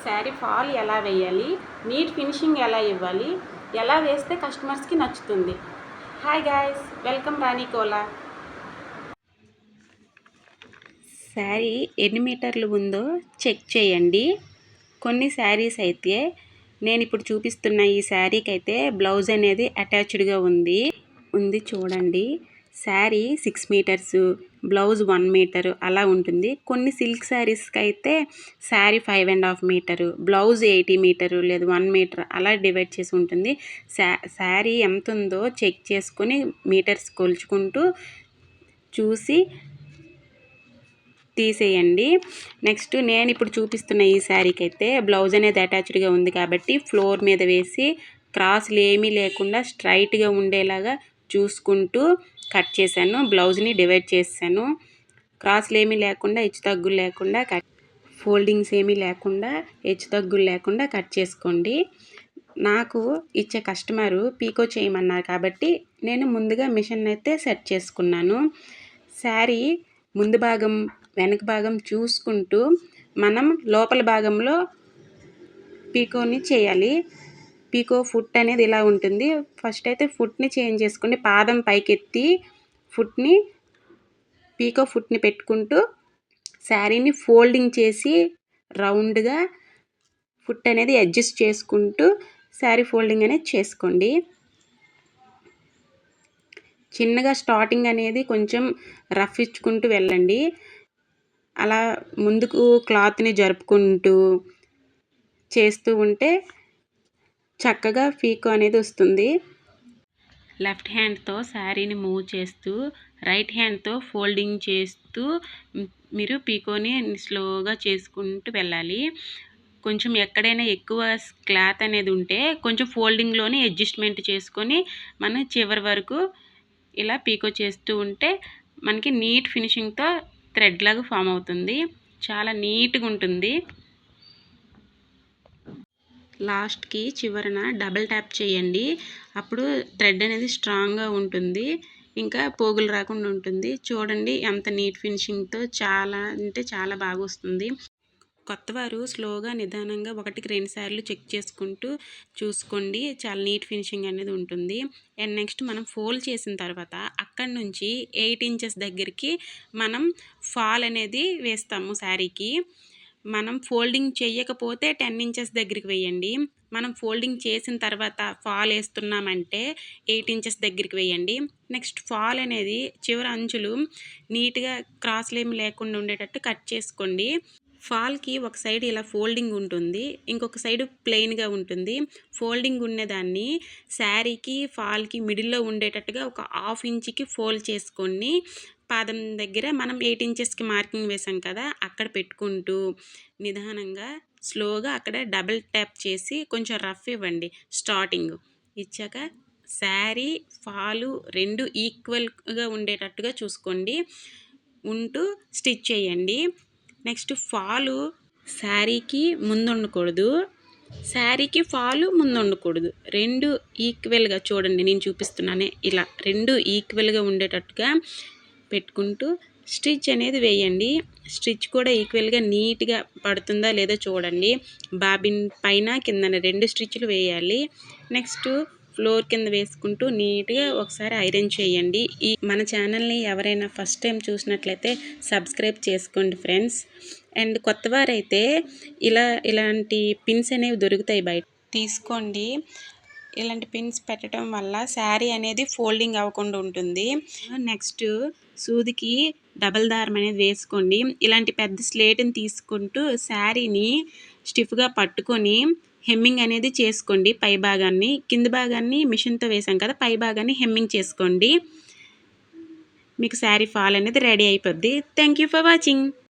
Sari fall ఎలా వేయాలి, neat finishing ఎలా ఇవ్వాలి, ఎలా వేస్తే కస్టమర్స్కి నచ్చుతుంది. హాయ్ గాయ్స్, వెల్కమ్ రాణి కోలా. శారీ ఎన్ని మీటర్లు ఉందో చెక్ చేయండి. కొన్ని శారీస్ అయితే నేను ఇప్పుడు చూపిస్తున్న ఈ శారీకి అయితే బ్లౌజ్ అనేది అటాచ్డ్గా ఉంది చూడండి. శారీ 6 మీటర్స్, బ్లౌజ్ 1 మీటర్ అలా ఉంటుంది. కొన్ని సిల్క్ శారీస్కి అయితే శారీ 5.5 మీటరు, బ్లౌజ్ 80 మీటరు లేదు 1 మీటర్ అలా డివైడ్ చేసి ఉంటుంది. శారీ ఎంత ఉందో చెక్ చేసుకొని మీటర్స్ కొలుచుకుంటూ చూసి తీసేయండి. నెక్స్ట్ నేను ఇప్పుడు చూపిస్తున్న ఈ శారీకి అయితే బ్లౌజ్ అనేది అటాచ్డ్గా ఉంది కాబట్టి ఫ్లోర్ మీద వేసి క్రాస్లు ఏమీ లేకుండా స్ట్రైట్గా ఉండేలాగా చూసుకుంటూ కట్ చేశాను. బ్లౌజ్ని డివైడ్ చేశాను. క్రాస్లు ఏమీ లేకుండా, హెచ్చు తగ్గులు లేకుండా, ఫోల్డింగ్స్ ఏమీ లేకుండా, హెచ్చు తగ్గులు లేకుండా కట్ చేసుకోండి. నాకు ఇచ్చే కస్టమరు పీకో చేయమన్నారు కాబట్టి నేను ముందుగా మిషన్ అయితే సెట్ చేసుకున్నాను. శారీ ముందు భాగం వెనక భాగం చూసుకుంటూ మనం లోపల భాగంలో పీకోని చేయాలి. పీకో ఫుట్ అనేది ఇలా ఉంటుంది. ఫస్ట్ అయితే ఫుట్ని చేంజ్ చేసుకోండి. పాదం పైకెత్తి పీకో ఫుట్ని పెట్టుకుంటూ శారీని ఫోల్డింగ్ చేసి రౌండ్గా ఫుట్ అనేది అడ్జస్ట్ చేసుకుంటూ శారీ ఫోల్డింగ్ అనేది చేసుకోండి. చిన్నగా స్టార్టింగ్ అనేది కొంచెం రఫ్ ఇచ్చుకుంటూ వెళ్ళండి. అలా ముందుకు క్లాత్ని జరుపుకుంటూ చేస్తూ ఉంటే చక్కగా పీకో అనేది వస్తుంది. లెఫ్ట్ హ్యాండ్తో శారీని మూవ్ చేస్తూ రైట్ హ్యాండ్తో ఫోల్డింగ్ చేస్తూ మీరు పీకోని స్లోగా చేసుకుంటూ వెళ్ళాలి. కొంచెం ఎక్కడైనా ఎక్కువ క్లాత్ అనేది ఉంటే కొంచెం ఫోల్డింగ్లోనే అడ్జస్ట్మెంట్ చేసుకొని మనం చివరి వరకు ఇలా పీకో చేస్తూ ఉంటే మనకి నీట్ ఫినిషింగ్తో థ్రెడ్ లాగా ఫామ్ అవుతుంది. చాలా నీట్గా ఉంటుంది. లాస్ట్కి చివరన డబల్ ట్యాప్ చేయండి. అప్పుడు థ్రెడ్ అనేది స్ట్రాంగ్గా ఉంటుంది, ఇంకా పోగులు రాకుండా ఉంటుంది. చూడండి ఎంత నీట్ ఫినిషింగ్తో చాలా అంటే చాలా బాగా వస్తుంది. కొత్తవారు స్లోగా నిదానంగా 1కి 2 సార్లు చెక్ చేసుకుంటూ చూసుకోండి. చాలా నీట్ ఫినిషింగ్ అనేది ఉంటుంది. అండ్ నెక్స్ట్ మనం ఫోల్డ్ చేసిన తర్వాత అక్కడి నుంచి 8 ఇంచెస్ దగ్గరికి మనం ఫాల్ అనేది వేస్తాము. శారీకి మనం ఫోల్డింగ్ చేయకపోతే 10 ఇంచెస్ దగ్గరికి వేయండి. మనం ఫోల్డింగ్ చేసిన తర్వాత ఫాల్ వేస్తున్నామంటే 8 ఇంచెస్ దగ్గరికి వేయండి. నెక్స్ట్ ఫాల్ అనేది చివరి అంచులు నీట్గా క్రాస్లు ఏమి లేకుండా ఉండేటట్టు కట్ చేసుకోండి. ఫాల్కి ఒక సైడ్ ఇలా ఫోల్డింగ్ ఉంటుంది, ఇంకొక సైడ్ ప్లెయిన్గా ఉంటుంది. ఫోల్డింగ్ ఉన్నదాన్ని శారీకి ఫాల్కి మిడిల్లో ఉండేటట్టుగా ఒక 1/2 ఇంచుకి ఫోల్డ్ చేసుకొని పాదం దగ్గర మనం 8 ఇంచెస్కి మార్కింగ్ వేసాం కదా, అక్కడ పెట్టుకుంటూ నిదానంగా స్లోగా అక్కడ డబుల్ ట్యాప్ చేసి కొంచెం రఫ్ ఇవ్వండి. స్టార్టింగ్ ఇచ్చాక శారీ ఫాలు 2 ఈక్వల్గా ఉండేటట్టుగా చూసుకోండి. ఉంటూ స్టిచ్ చేయండి. నెక్స్ట్ ఫాలు శారీకి ముందు ఉండకూడదు, శారీకి ఫాలు ముందు ఉండకూడదు. 2 ఈక్వల్గా చూడండి, నేను చూపిస్తున్నానే ఇలా 2 ఈక్వల్గా ఉండేటట్టుగా పెట్టుకుంటూ స్టిచ్ అనేది వేయండి. స్టిచ్ కూడా ఈక్వల్గా నీట్గా పడుతుందా లేదో చూడండి. బాబిన్ పైన కిందన 2 స్టిచ్లు వేయాలి. నెక్స్ట్ ఫ్లోర్ కింద వేసుకుంటూ నీట్గా ఒకసారి ఐరన్ చేయండి. మన ఛానల్ని ఎవరైనా ఫస్ట్ టైం చూసినట్లయితే సబ్స్క్రైబ్ చేసుకోండి ఫ్రెండ్స్. అండ్ కొత్తవారైతే ఇలాంటి పిన్స్ అనేవి దొరుకుతాయి బయట, తీసుకోండి. ఇలాంటి పిన్స్ పెట్టడం వల్ల శారీ అనేది ఫోల్డింగ్ అవ్వకుండా ఉంటుంది. నెక్స్ట్ సూదికి డబల్ దారం అనేది వేసుకోండి. ఇలాంటి పెద్ద స్లేట్ని తీసుకుంటూ శారీని స్టిఫ్గా పట్టుకొని హెమ్మింగ్ అనేది చేసుకోండి. పై భాగాన్ని, కింద భాగాన్ని మిషన్తో వేసాం కదా, పై భాగాన్ని హెమ్మింగ్ చేసుకోండి. మీకు శారీ ఫాల్ అనేది రెడీ అయిపోద్ది. Thank you for watching.